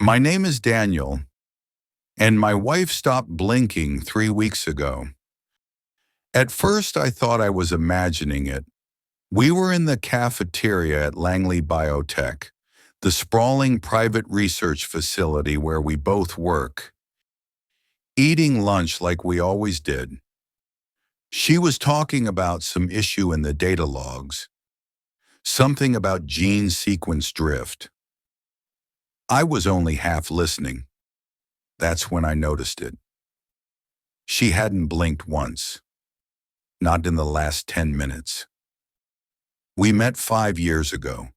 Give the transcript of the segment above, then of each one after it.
My name is Daniel, and my wife stopped blinking 3 weeks ago. At first, I thought I was imagining it. We were in the cafeteria at Langley Biotech, the sprawling private research facility where we both work, eating lunch like we always did. She was talking about some issue in the data logs, something about gene sequence drift. I was only half listening. That's when I noticed it. She hadn't blinked once, not in the last 10 minutes. We met 5 years ago,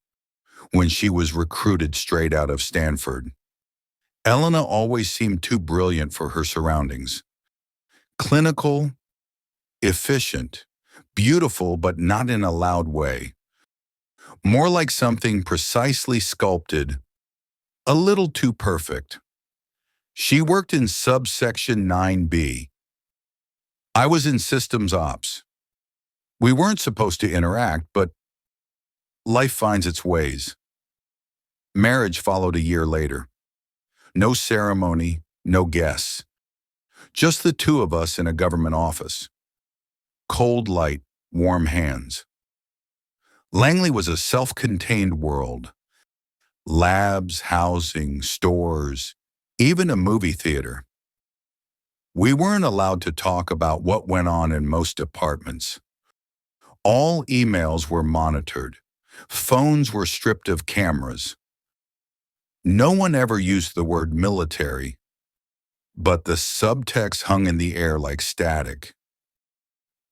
when she was recruited straight out of Stanford. Elena always seemed too brilliant for her surroundings. Clinical, efficient, beautiful, but not in a loud way. More like something precisely sculpted, a little too perfect. She worked in subsection 9B. I was in systems ops. We weren't supposed to interact, but life finds its ways. Marriage followed a year later. No ceremony, no guests. Just the two of us in a government office. Cold light, warm hands. Langley was a self-contained world. Labs, housing, stores, even a movie theater. We weren't allowed to talk about what went on in most departments. All emails were monitored. Phones were stripped of cameras. No one ever used the word military, but the subtext hung in the air like static.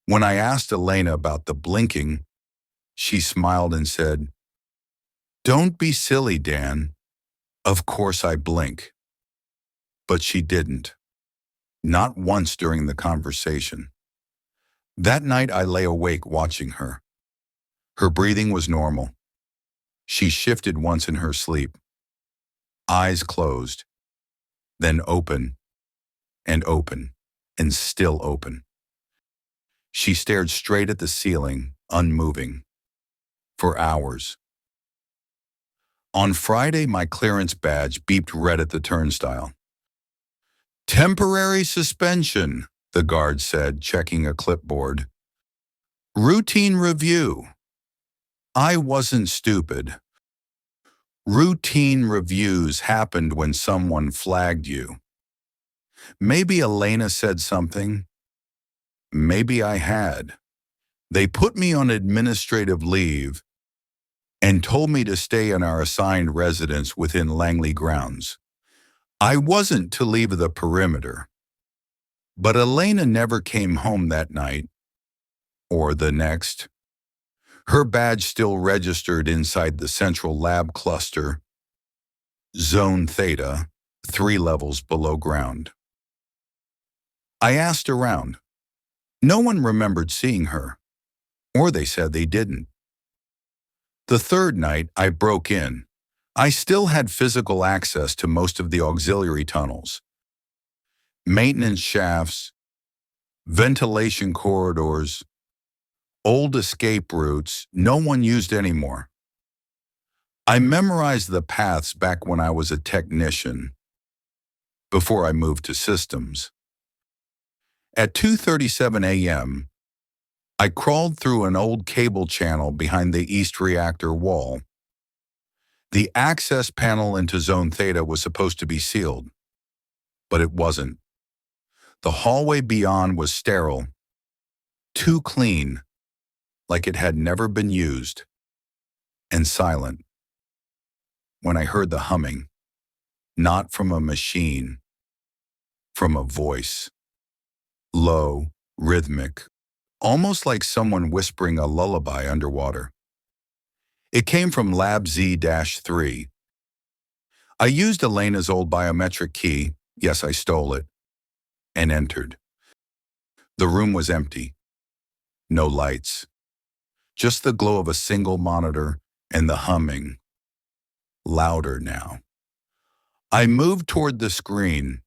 When I asked Elena about the blinking, she smiled and said, "Don't be silly, Dan. Of course I blink." But she didn't. Not once during the conversation. That night I lay awake watching her. Her breathing was normal. She shifted once in her sleep. Eyes closed, then open, and still open. She stared straight at the ceiling, unmoving, for hours. On Friday, my clearance badge beeped red at the turnstile. "Temporary suspension," the guard said, checking a clipboard. "Routine review." I wasn't stupid. Routine reviews happened when someone flagged you. Maybe Elena said something. Maybe I had. They put me on administrative leave and told me to stay in our assigned residence within Langley grounds. I wasn't to leave the perimeter. But Elena never came home that night, or the next. Her badge still registered inside the central lab cluster, Zone Theta, 3 levels below ground. I asked around. No one remembered seeing her, or they said they didn't. The third night, I broke in. I still had physical access to most of the auxiliary tunnels, maintenance shafts, ventilation corridors, old escape routes no one used anymore. I memorized the paths back when I was a technician, before I moved to systems. At 2:37 a.m., I crawled through an old cable channel behind the east reactor wall. The access panel into Zone Theta was supposed to be sealed, but it wasn't. The hallway beyond was sterile, too clean, like it had never been used, and silent. When I heard the humming, not from a machine, from a voice. Low, rhythmic, almost like someone whispering a lullaby underwater. It came from Lab Z-3. I used Elena's old biometric key, yes, I stole it, and entered. The room was empty. No lights. Just the glow of a single monitor and the humming. Louder now. I moved toward the screen.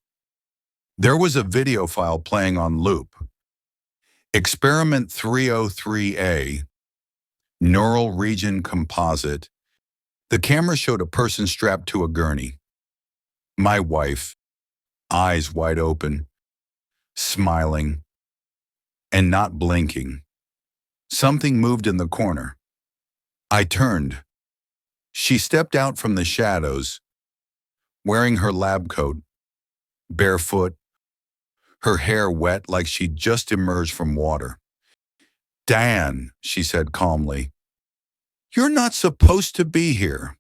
There was a video file playing on loop. Experiment 303A, Neural Region Composite. The camera showed a person strapped to a gurney. My wife, eyes wide open, smiling, and not blinking. Something moved in the corner. I turned. She stepped out from the shadows, wearing her lab coat, barefoot, her hair wet like she'd just emerged from water. "Dan," she said calmly, "you're not supposed to be here."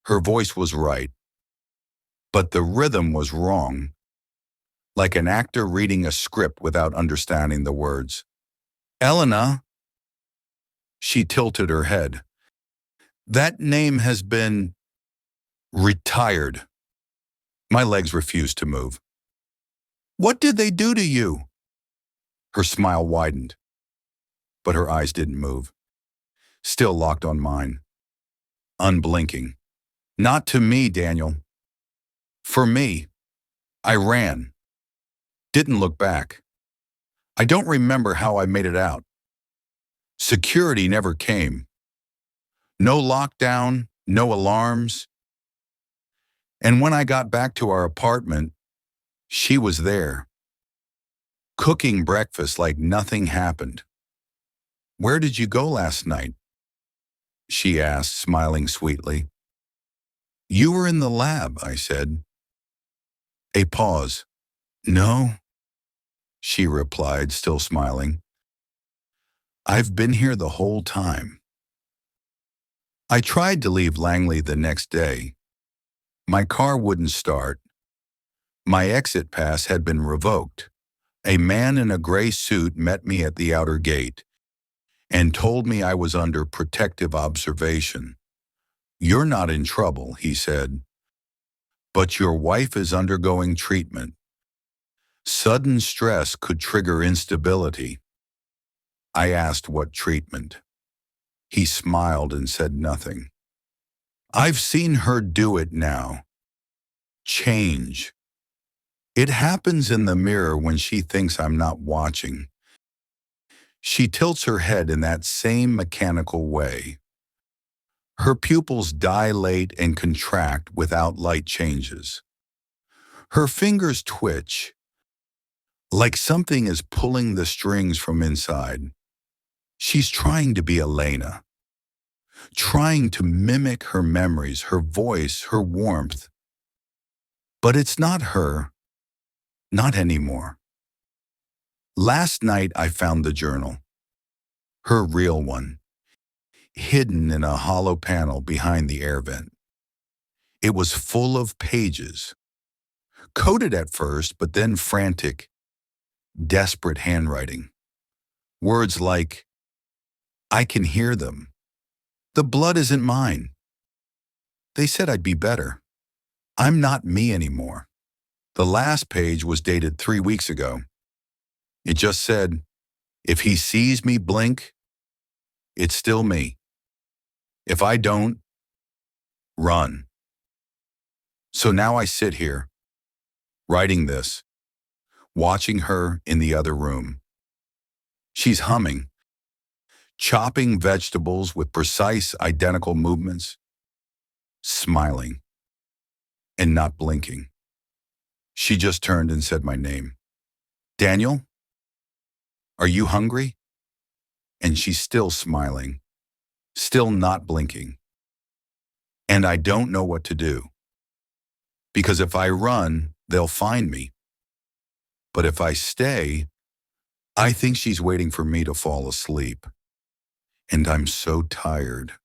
Her voice was right, but the rhythm was wrong, like an actor reading a script without understanding the words. "Elena," she tilted her head, "that name has been retired." My legs refused to move. "What did they do to you?" Her smile widened, but her eyes didn't move, still locked on mine, unblinking. "Not to me, Daniel. For me. I ran. Didn't look back. I don't remember how I made it out. Security never came. No lockdown, no alarms. And when I got back to our apartment, she was there, cooking breakfast like nothing happened." "Where did you go last night?" she asked, smiling sweetly. "You were in the lab," I said. A pause. "No," she replied, still smiling. "I've been here the whole time." I tried to leave Langley the next day. My car wouldn't start. My exit pass had been revoked. A man in a gray suit met me at the outer gate and told me I was under protective observation. "You're not in trouble," he said, "but your wife is undergoing treatment. Sudden stress could trigger instability." I asked what treatment. He smiled and said nothing. "I've seen her do it now. Change. It happens in the mirror when she thinks I'm not watching. She tilts her head in that same mechanical way. Her pupils dilate and contract without light changes. Her fingers twitch, like something is pulling the strings from inside. She's trying to be Elena, trying to mimic her memories, her voice, her warmth. But it's not her, not anymore." Last night I found the journal, her real one, hidden in a hollow panel behind the air vent. It was full of pages, coded at first, but then frantic, desperate handwriting. Words like, "I can hear them. The blood isn't mine. They said I'd be better. I'm not me anymore." The last page was dated 3 weeks ago. It just said, "If he sees me blink, it's still me. If I don't, run." So now I sit here, writing this, watching her in the other room. She's humming, chopping vegetables with precise, identical movements, smiling, and not blinking. She just turned and said my name. "Daniel, are you hungry?" And she's still smiling, still not blinking. And I don't know what to do. Because if I run, they'll find me. But if I stay, I think she's waiting for me to fall asleep. And I'm so tired.